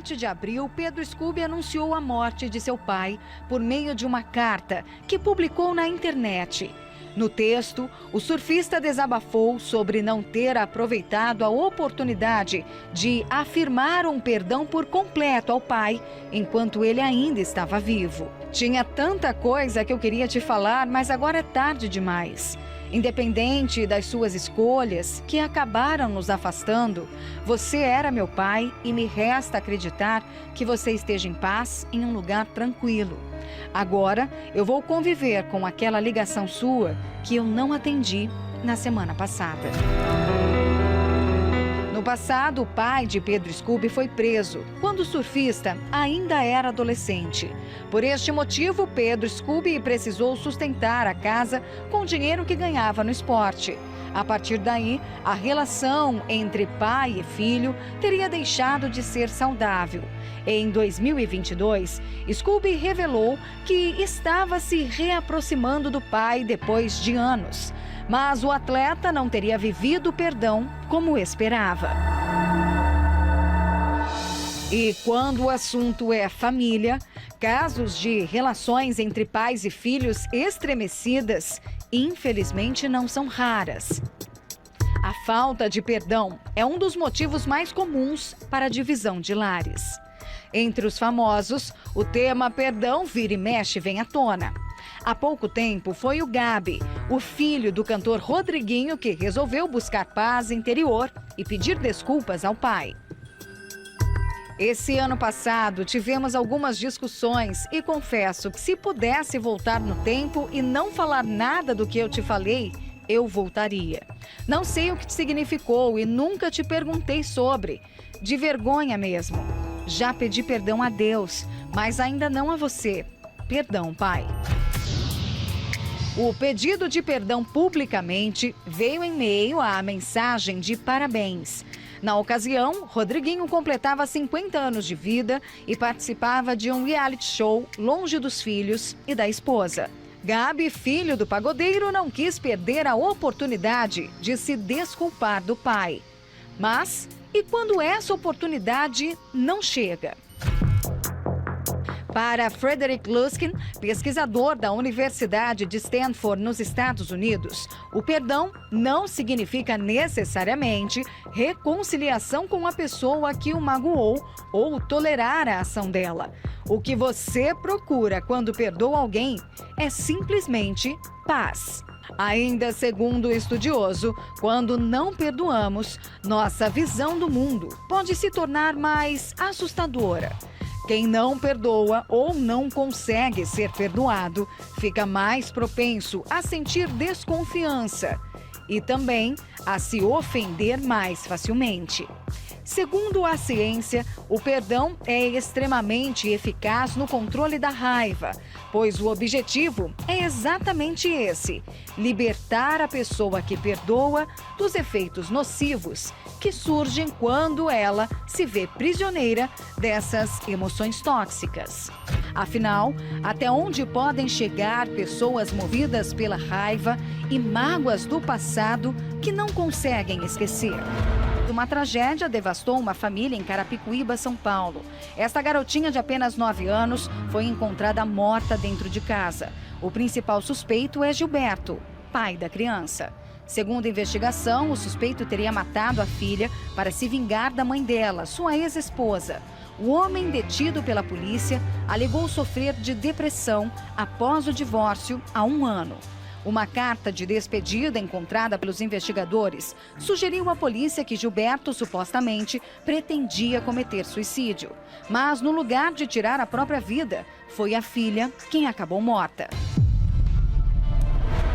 7 de abril, Pedro Scooby anunciou a morte de seu pai por meio de uma carta que publicou na internet. No texto, o surfista desabafou sobre não ter aproveitado a oportunidade de afirmar um perdão por completo ao pai enquanto ele ainda estava vivo. Tinha tanta coisa que eu queria te falar, mas agora é tarde demais. Independente das suas escolhas, que acabaram nos afastando, você era meu pai e me resta acreditar que você esteja em paz em um lugar tranquilo. Agora eu vou conviver com aquela ligação sua que eu não atendi na semana passada. No passado, o pai de Pedro Scooby foi preso, quando o surfista ainda era adolescente. Por este motivo, Pedro Scooby precisou sustentar a casa com o dinheiro que ganhava no esporte. A partir daí, a relação entre pai e filho teria deixado de ser saudável. Em 2022, Scooby revelou que estava se reaproximando do pai depois de anos. Mas o atleta não teria vivido o perdão como esperava. E quando o assunto é família, casos de relações entre pais e filhos estremecidas, infelizmente não são raras. A falta de perdão é um dos motivos mais comuns para a divisão de lares. Entre os famosos, o tema perdão vira e mexe vem à tona. Há pouco tempo foi o Gabi, o filho do cantor Rodriguinho, que resolveu buscar paz interior e pedir desculpas ao pai. Esse ano passado tivemos algumas discussões e confesso que se pudesse voltar no tempo e não falar nada do que eu te falei, eu voltaria. Não sei o que significou e nunca te perguntei sobre. De vergonha mesmo. Já pedi perdão a Deus, mas ainda não a você. Perdão, pai. O pedido de perdão publicamente veio em meio à mensagem de parabéns. Na ocasião, Rodriguinho completava 50 anos de vida e participava de um reality show longe dos filhos e da esposa. Gabi, filho do pagodeiro, não quis perder a oportunidade de se desculpar do pai. Mas, e quando essa oportunidade não chega? Para Frederick Luskin, pesquisador da Universidade de Stanford, nos Estados Unidos, o perdão não significa necessariamente reconciliação com a pessoa que o magoou ou tolerar a ação dela. O que você procura quando perdoa alguém é simplesmente paz. Ainda segundo o estudioso, quando não perdoamos, nossa visão do mundo pode se tornar mais assustadora. Quem não perdoa ou não consegue ser perdoado fica mais propenso a sentir desconfiança e também a se ofender mais facilmente. Segundo a ciência, o perdão é extremamente eficaz no controle da raiva, pois o objetivo é exatamente esse: libertar a pessoa que perdoa dos efeitos nocivos que surgem quando ela se vê prisioneira dessas emoções tóxicas. Afinal, até onde podem chegar pessoas movidas pela raiva e mágoas do passado que não conseguem esquecer? Uma tragédia devastou uma família em Carapicuíba, São Paulo. Esta garotinha de apenas 9 anos foi encontrada morta dentro de casa. O principal suspeito é Gilberto, pai da criança. Segundo a investigação, o suspeito teria matado a filha para se vingar da mãe dela, sua ex-esposa. O homem detido pela polícia alegou sofrer de depressão após o divórcio há 1 ano. Uma carta de despedida encontrada pelos investigadores sugeriu à polícia que Gilberto supostamente pretendia cometer suicídio. Mas no lugar de tirar a própria vida, foi a filha quem acabou morta.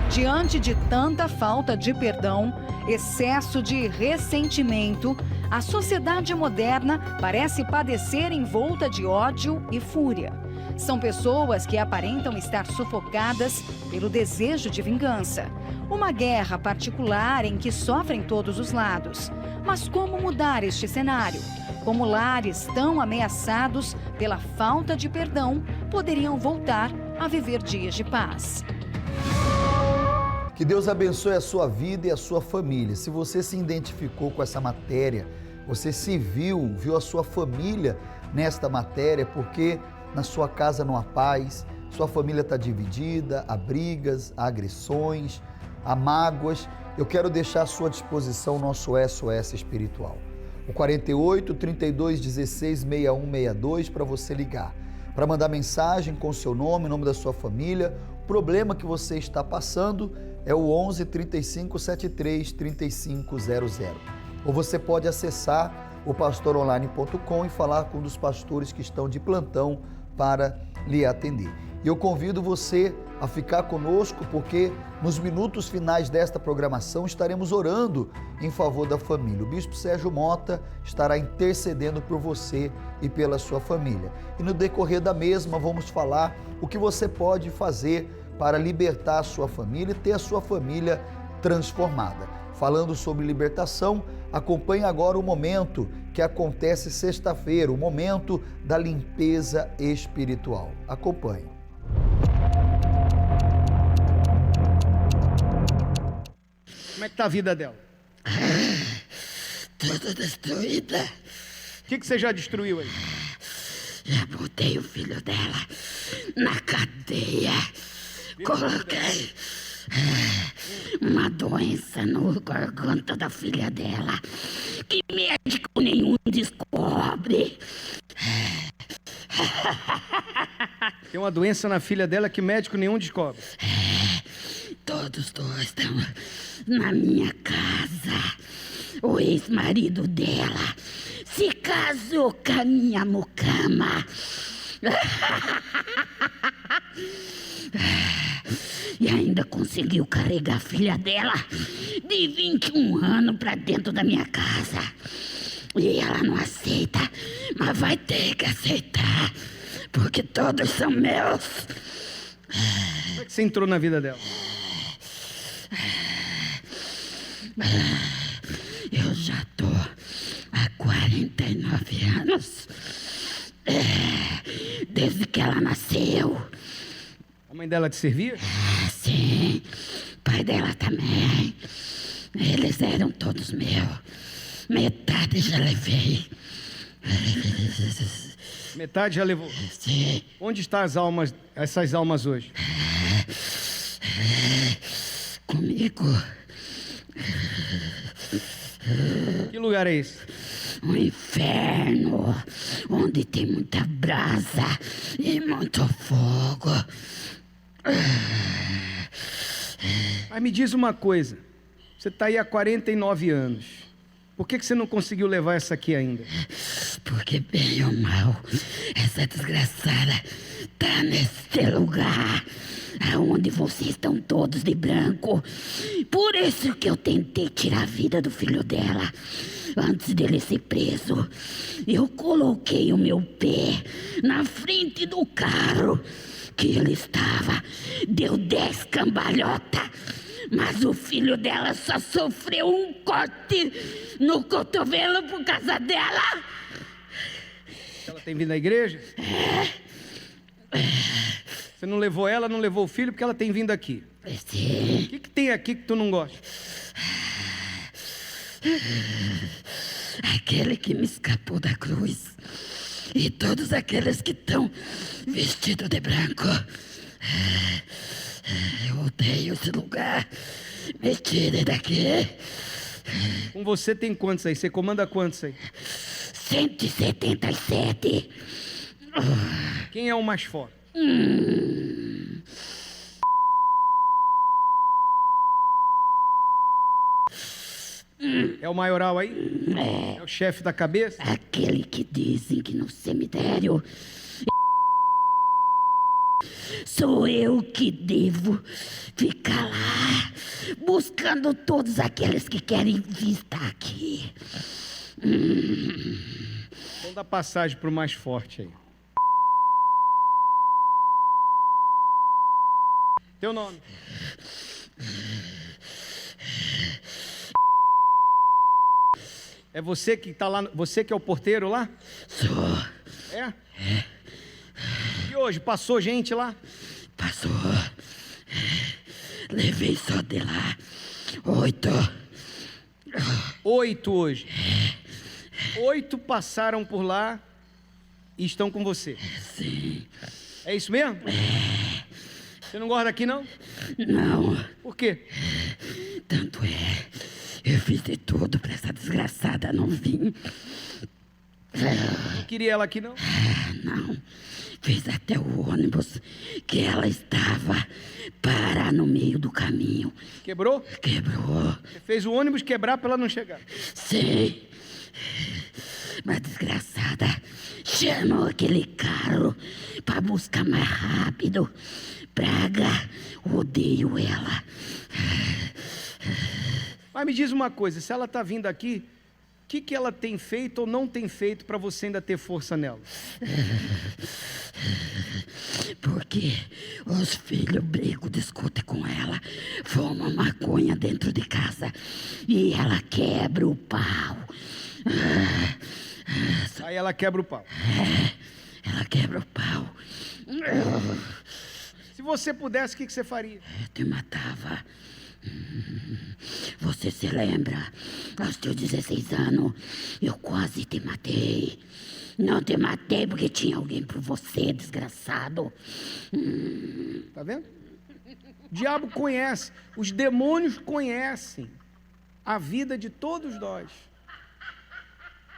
Diante de tanta falta de perdão, excesso de ressentimento, a sociedade moderna parece padecer envolta de ódio e fúria. São pessoas que aparentam estar sufocadas pelo desejo de vingança. Uma guerra particular em que sofrem todos os lados. Mas como mudar este cenário? Como lares tão ameaçados pela falta de perdão poderiam voltar a viver dias de paz? Que Deus abençoe a sua vida e a sua família. Se você se identificou com essa matéria, você se viu a sua família nesta matéria, porque na sua casa não há paz, sua família está dividida, há brigas, há agressões, há mágoas. Eu quero deixar à sua disposição o nosso SOS espiritual. O 48 32 16 61 62 para você ligar, para mandar mensagem com o seu nome, o nome da sua família. O problema que você está passando é o 11 35 73 3500. Ou você pode acessar o pastoronline.com e falar com um dos pastores que estão de plantão para lhe atender. E eu convido você a ficar conosco, porque nos minutos finais desta programação estaremos orando em favor da família. O bispo Sérgio Mota estará intercedendo por você e pela sua família. E no decorrer da mesma vamos falar o que você pode fazer para libertar a sua família e ter a sua família transformada. Falando sobre libertação, acompanhe agora o momento que acontece sexta-feira, o momento da limpeza espiritual. Acompanhe. Como é que tá a vida dela? Toda destruída. O que você já destruiu aí? Já botei o filho dela na cadeia. Coloquei uma doença no garganta da filha dela que médico nenhum descobre. Tem uma doença na filha dela que médico nenhum descobre. Todos dois estão na minha casa. O ex-marido dela se casou com a minha mucama. E ainda conseguiu carregar a filha dela de 21 anos pra dentro da minha casa. E ela não aceita, mas vai ter que aceitar, porque todos são meus. Como é que você entrou na vida dela? Eu já tô há 49 anos, desde que ela nasceu. A mãe dela te servia? Sim, pai dela também. Eles eram todos meus. Metade já levei. Metade já levou. Sim. Onde estão essas almas hoje? Comigo. Que lugar é esse? Um inferno, onde tem muita brasa e muito fogo. Mas me diz uma coisa. Você está aí há 49 anos. Por que você não conseguiu levar essa aqui ainda? Porque bem ou mal, essa desgraçada tá nesse lugar aonde vocês estão todos de branco. Por isso que eu tentei tirar a vida do filho dela antes dele ser preso. Eu coloquei o meu pé na frente do carro que ele estava, deu 10 cambalhotas, mas o filho dela só sofreu um corte no cotovelo por causa dela. Ela tem vindo à igreja? Você não levou ela, não levou o filho, porque ela tem vindo aqui. Sim. O que tem aqui que tu não gosta? Aquele que me escapou da cruz e todos aqueles que estão vestidos de branco. Eu odeio esse lugar. Me tire daqui. Com você tem quantos aí? Você comanda quantos aí? 177. Quem é o mais forte? É o maioral aí? É o chefe da cabeça? Aquele que dizem que no cemitério sou eu que devo ficar lá buscando todos aqueles que querem visitar aqui. Então dá passagem pro mais forte aí. Teu nome? É você que tá lá, você que é o porteiro lá? Sou. É? E hoje, passou gente lá? Passou. Levei só de lá 8. 8 hoje. 8 passaram por lá e estão com você. Sim. É isso mesmo? Você não gosta daqui, não? Não. Por quê? Tanto é. Eu fiz de tudo pra essa desgraçada não vir. Não queria ela aqui, não? Não. Fiz até o ônibus que ela estava parar no meio do caminho. Quebrou? Quebrou. Você fez o ônibus quebrar para ela não chegar. Sim. Mas desgraçada chamou aquele carro para buscar mais rápido. Praga, odeio ela. Mas me diz uma coisa, se ela está vindo aqui, o que ela tem feito ou não tem feito para você ainda ter força nela? Porque os filhos brigam, discutem com ela, fumam maconha dentro de casa e ela quebra o pau. Aí ela quebra o pau. Ela quebra o pau. Se você pudesse, o que você faria? Eu te matava. Você se lembra? Aos teus 16 anos, eu quase te matei. Não te matei porque tinha alguém por você, desgraçado. Tá vendo? O diabo conhece, os demônios conhecem a vida de todos nós.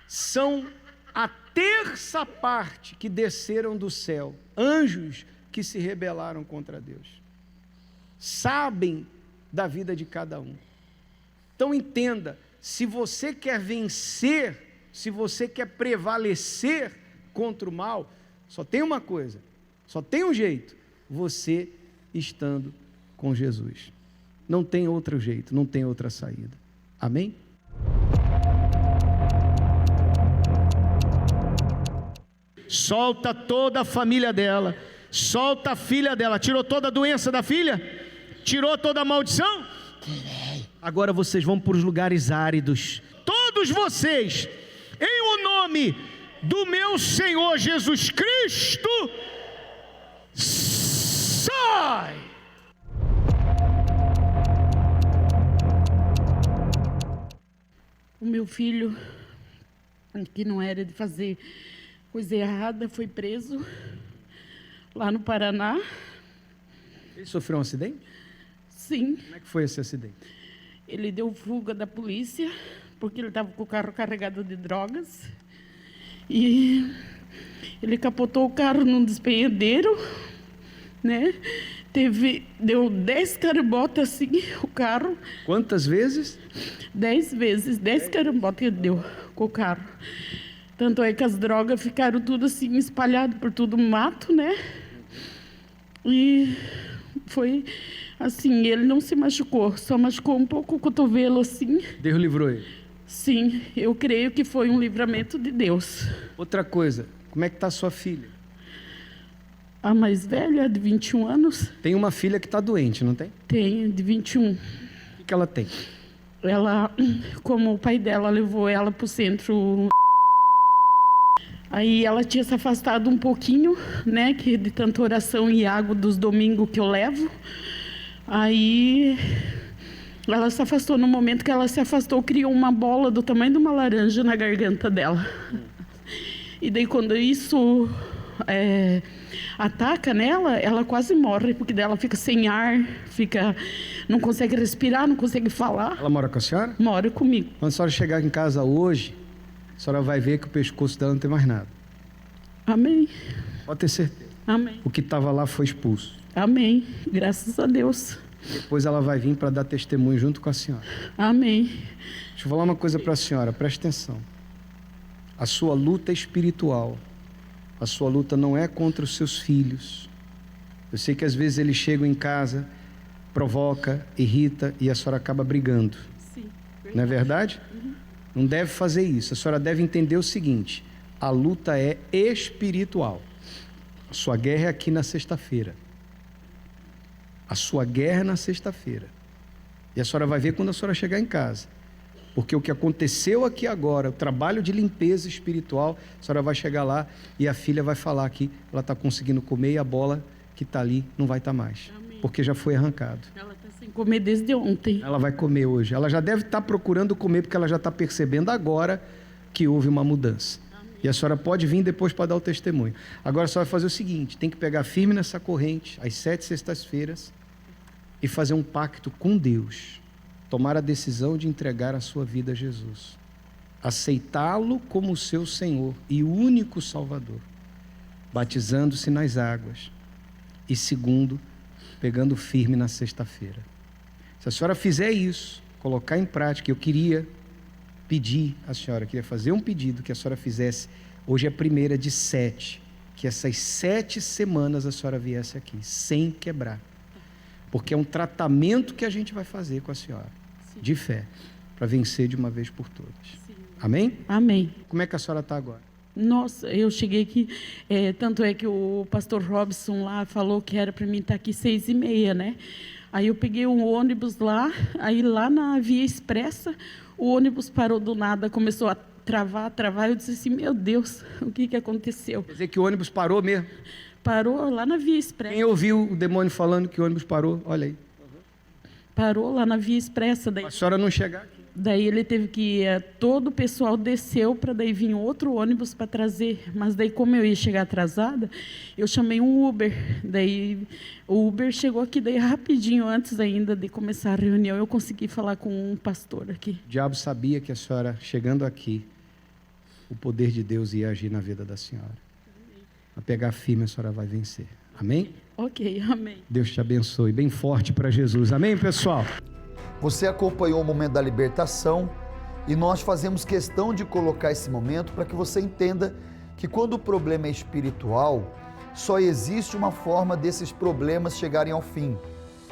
São a terça parte que desceram do céu, anjos que se rebelaram contra Deus. Sabem da vida de cada um. Então entenda, se você quer vencer, se você quer prevalecer contra o mal, só tem uma coisa, só tem um jeito, você estando com Jesus. Não tem outro jeito, não tem outra saída. Amém? Solta toda a família dela, solta a filha dela. Tirou toda a doença da filha? Tirou toda a maldição? Tirei. Agora vocês vão para os lugares áridos. Todos vocês, em o nome do meu Senhor Jesus Cristo, sai! O meu filho, que não era de fazer coisa errada, foi preso lá no Paraná. Ele sofreu um acidente? Sim, Como é que foi esse acidente? ele deu fuga da polícia, porque ele estava com o carro carregado de drogas. E ele capotou o carro num despenhadeiro, né? Deu 10 carambotas assim, o carro. Quantas vezes? 10 vezes, 10 carambotas ele deu com o carro. Tanto é que as drogas ficaram tudo assim, espalhado por todo o mato, né? E foi assim, ele não se machucou, só machucou um pouco o cotovelo assim. Deus livrou ele. Sim, eu creio que foi um livramento de Deus. Outra coisa, como é que está sua filha? A mais velha, de 21 anos, Tem uma filha que está doente, não tem? tem de 21. O que ela tem? Ela, como o pai dela levou ela para o centro, aí ela tinha se afastado um pouquinho, né, que de tanta oração e água dos domingos que eu levo. Aí ela se afastou. No momento que ela se afastou, criou uma bola do tamanho de uma laranja na garganta dela. E daí quando isso ataca nela, ela quase morre, porque daí ela fica sem ar, não consegue respirar, não consegue falar. Ela mora com a senhora? Mora comigo. Quando a senhora chegar em casa hoje, a senhora vai ver que o pescoço dela não tem mais nada. Amém. Pode ter certeza. Amém. O que estava lá foi expulso. Amém. Graças a Deus. Depois ela vai vir para dar testemunho junto com a senhora. Amém. Deixa eu falar uma coisa para a senhora, preste atenção. A sua luta é espiritual. A sua luta não é contra os seus filhos. Eu sei que às vezes eles chegam em casa, provoca, irrita e a senhora acaba brigando. Sim. Não é verdade? Não deve fazer isso. A senhora deve entender o seguinte: a luta é espiritual. A sua guerra é aqui na sexta-feira. A sua guerra é na sexta-feira. E a senhora vai ver quando a senhora chegar em casa. Porque o que aconteceu aqui agora, o trabalho de limpeza espiritual, a senhora vai chegar lá e a filha vai falar que ela está conseguindo comer e a bola que está ali não vai estar mais. Amém. Porque já foi arrancado. Ela está sem comer desde ontem. Ela vai comer hoje. Ela já deve estar procurando comer porque ela já está percebendo agora que houve uma mudança. Amém. E a senhora pode vir depois para dar o testemunho. Agora a senhora vai fazer o seguinte, tem que pegar firme nessa corrente, às 7 sextas-feiras, e fazer um pacto com Deus. Tomar a decisão de entregar a sua vida a Jesus. Aceitá-lo como seu Senhor e único Salvador. Batizando-se nas águas. E segundo, pegando firme na sexta-feira. Se a senhora fizer isso, colocar em prática, eu queria pedir à senhora, queria fazer um pedido que a senhora fizesse, hoje é a primeira de 7, que essas 7 semanas a senhora viesse aqui, sem quebrar. Porque é um tratamento que a gente vai fazer com a senhora, sim, de fé, para vencer de uma vez por todas. Sim. Amém? Amém. Como é que a senhora está agora? Nossa, eu cheguei aqui, tanto é que o pastor Robson lá falou que era para mim estar aqui 6h30, né? Aí eu peguei um ônibus lá, aí lá na Via Expressa, o ônibus parou do nada, começou a travar, eu disse assim, meu Deus, o que aconteceu? Quer dizer que o ônibus parou mesmo? Parou lá na Via Expressa. Quem ouviu o demônio falando que o ônibus parou? Olha aí. Parou lá na Via Expressa. Daí, a senhora não chegar aqui. Daí ele teve que todo o pessoal desceu para daí vir outro ônibus para trazer. Mas daí, como eu ia chegar atrasada, eu chamei um Uber. Daí o Uber chegou aqui daí rapidinho, antes ainda de começar a reunião, eu consegui falar com um pastor aqui. O diabo sabia que a senhora, chegando aqui, o poder de Deus ia agir na vida da senhora. A pegar firme, a senhora vai vencer. Amém? Ok, amém. Deus te abençoe. Bem forte para Jesus. Amém, pessoal? Você acompanhou o momento da libertação e nós fazemos questão de colocar esse momento para que você entenda que quando o problema é espiritual, só existe uma forma desses problemas chegarem ao fim.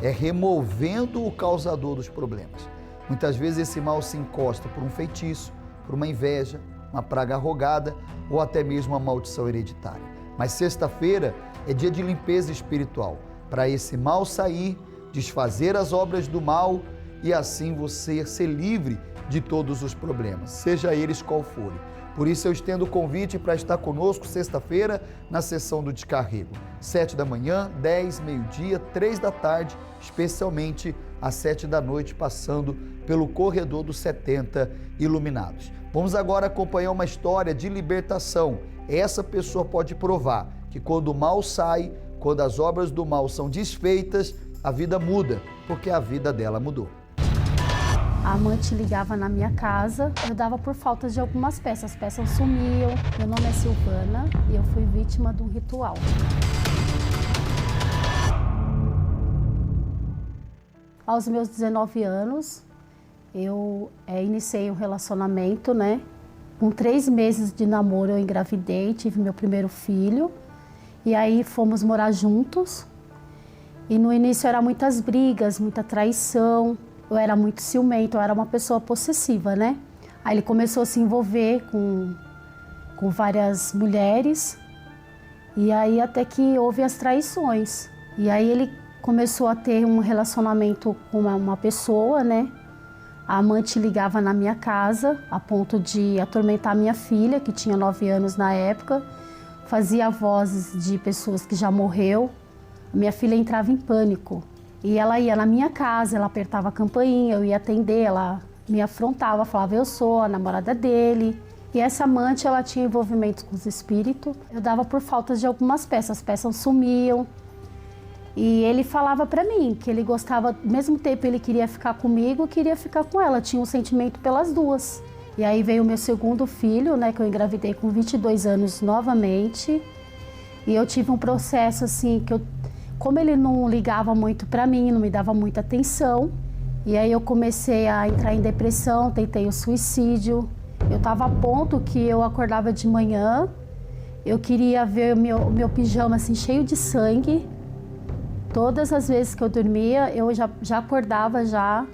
É removendo o causador dos problemas. Muitas vezes esse mal se encosta por um feitiço, por uma inveja, uma praga rogada ou até mesmo uma maldição hereditária. Mas sexta-feira é dia de limpeza espiritual, para esse mal sair, desfazer as obras do mal e assim você ser livre de todos os problemas, seja eles qual forem. Por isso eu estendo o convite para estar conosco sexta-feira na sessão do descarrego, 7 da manhã, 10, meio-dia, 3 da tarde, especialmente às 7 da noite, passando pelo corredor dos 70 iluminados. Vamos agora acompanhar uma história de libertação. Essa pessoa pode provar que quando o mal sai, quando as obras do mal são desfeitas, a vida muda, porque a vida dela mudou. A amante ligava na minha casa, eu dava por falta de algumas peças, as peças sumiam. Meu nome é Silvana e eu fui vítima de um ritual. Aos meus 19 anos, eu iniciei um relacionamento, né? Com 3 meses de namoro eu engravidei, tive meu primeiro filho. E aí fomos morar juntos. E no início era muitas brigas, muita traição. Eu era muito ciumenta, eu era uma pessoa possessiva, né? Aí ele começou a se envolver com várias mulheres. E aí até que houve as traições. E aí ele começou a ter um relacionamento com uma pessoa, né? A amante ligava na minha casa, a ponto de atormentar minha filha, que tinha 9 anos na época. Fazia vozes de pessoas que já morreu. Minha filha entrava em pânico. E ela ia na minha casa, ela apertava a campainha, eu ia atender, ela me afrontava, falava, eu sou a namorada dele. E essa amante, ela tinha envolvimento com os espíritos. Eu dava por falta de algumas peças, as peças sumiam. E ele falava pra mim que ele gostava, ao mesmo tempo ele queria ficar comigo, queria ficar com ela, tinha um sentimento pelas duas. E aí veio o meu segundo filho, né, que eu engravidei com 22 anos novamente. E eu tive um processo assim, como ele não ligava muito pra mim, não me dava muita atenção. E aí eu comecei a entrar em depressão, tentei o suicídio. Eu estava a ponto que eu acordava de manhã, eu queria ver o meu pijama assim, cheio de sangue. Todas as vezes que eu dormia, eu já acordava já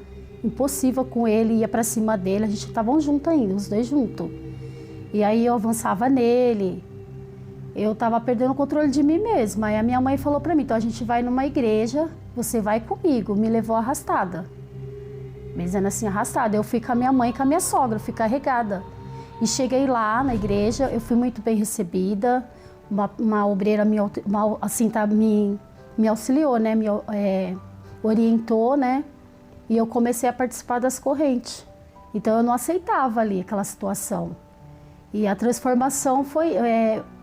impossível com ele, ia para cima dele, a gente estavam juntos ainda, os dois juntos. E aí eu avançava nele, eu estava perdendo o controle de mim mesma. Aí a minha mãe falou para mim, então a gente vai numa igreja, você vai comigo, me levou arrastada. Me dizendo assim, arrastada. Eu fui com a minha mãe e com a minha sogra, fui carregada. E cheguei lá na igreja, eu fui muito bem recebida, uma obreira me auxiliou, né? Me orientou, né? E eu comecei a participar das correntes. Então eu não aceitava ali aquela situação. E a transformação foi,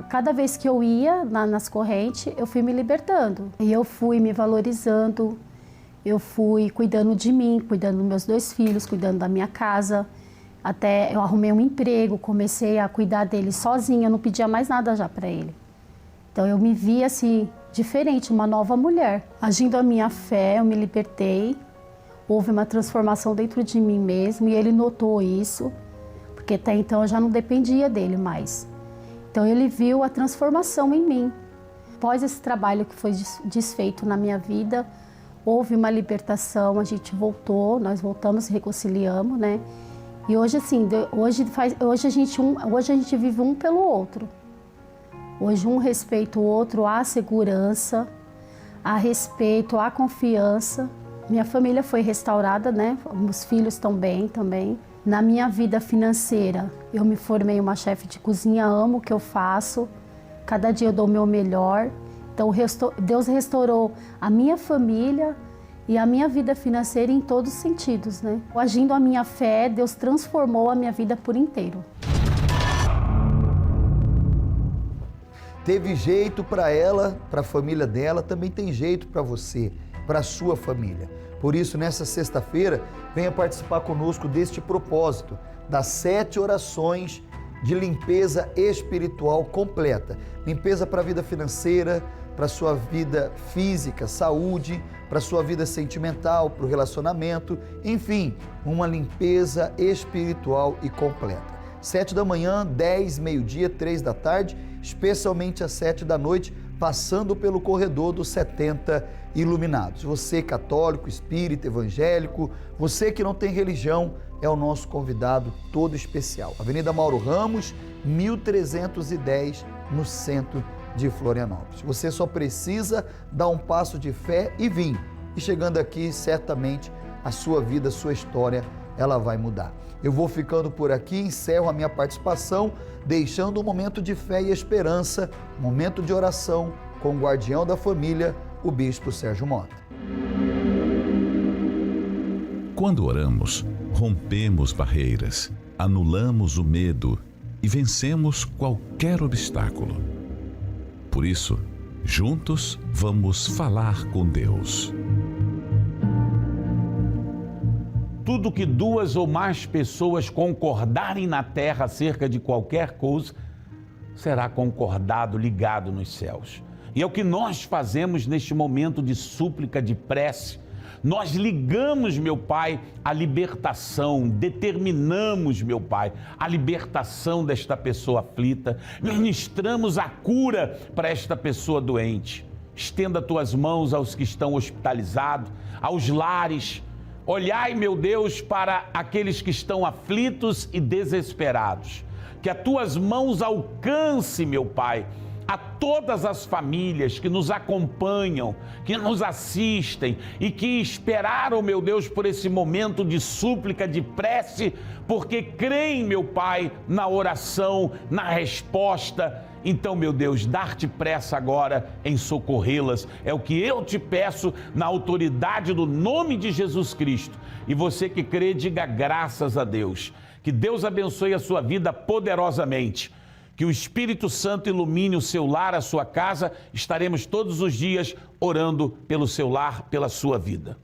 cada vez que eu ia nas correntes, eu fui me libertando. E eu fui me valorizando, eu fui cuidando de mim, cuidando dos meus 2 filhos, cuidando da minha casa. Até eu arrumei um emprego, comecei a cuidar dele sozinha, não pedia mais nada já para ele. Então eu me vi assim, diferente, uma nova mulher. Agindo a minha fé, eu me libertei, houve uma transformação dentro de mim mesmo e ele notou isso, porque até então eu já não dependia dele mais. Então ele viu a transformação em mim. Após esse trabalho que foi desfeito na minha vida, houve uma libertação, a gente voltou, nós voltamos, reconciliamos, né? E hoje assim, hoje a gente vive um pelo outro. Hoje um respeita o outro, há segurança, há respeito, há confiança. Minha família foi restaurada, né? Meus filhos estão bem também. Na minha vida financeira, eu me formei uma chefe de cozinha, amo o que eu faço. Cada dia eu dou o meu melhor. Então Deus restaurou a minha família e a minha vida financeira em todos os sentidos, né? Agindo a minha fé, Deus transformou a minha vida por inteiro. Teve jeito para ela, para a família dela, também tem jeito para você, para a sua família. Por isso, nessa sexta-feira, venha participar conosco deste propósito, das 7 orações de limpeza espiritual completa. Limpeza para a vida financeira, para a sua vida física, saúde, para a sua vida sentimental, para o relacionamento, enfim, uma limpeza espiritual e completa. 7 da manhã, 10, meio-dia, 3 da tarde, especialmente às 7 da noite, passando pelo corredor dos 70 iluminados. Você católico, espírita, evangélico, você que não tem religião, é o nosso convidado todo especial. Avenida Mauro Ramos, 1310, no centro de Florianópolis. Você só precisa dar um passo de fé e vir. E chegando aqui, certamente, a sua vida, a sua história, ela vai mudar. Eu vou ficando por aqui, encerro a minha participação, deixando um momento de fé e esperança, um momento de oração com o guardião da família, o Bispo Sérgio Mota. Quando oramos, rompemos barreiras, anulamos o medo e vencemos qualquer obstáculo. Por isso, juntos vamos falar com Deus. Tudo que 2 ou mais pessoas concordarem na terra acerca de qualquer coisa, será concordado, ligado nos céus. E é o que nós fazemos neste momento de súplica, de prece. Nós ligamos, meu Pai, a libertação, determinamos, meu Pai, a libertação desta pessoa aflita, ministramos a cura para esta pessoa doente. Estenda tuas mãos aos que estão hospitalizados, aos lares. Olhai, meu Deus, para aqueles que estão aflitos e desesperados. Que as tuas mãos alcancem, meu Pai, a todas as famílias que nos acompanham, que nos assistem e que esperaram, meu Deus, por esse momento de súplica, de prece, porque creem, meu Pai, na oração, na resposta. Então, meu Deus, dar-te pressa agora em socorrê-las. É o que eu te peço na autoridade do nome de Jesus Cristo. E você que crê, diga graças a Deus. Que Deus abençoe a sua vida poderosamente. Que o Espírito Santo ilumine o seu lar, a sua casa. Estaremos todos os dias orando pelo seu lar, pela sua vida.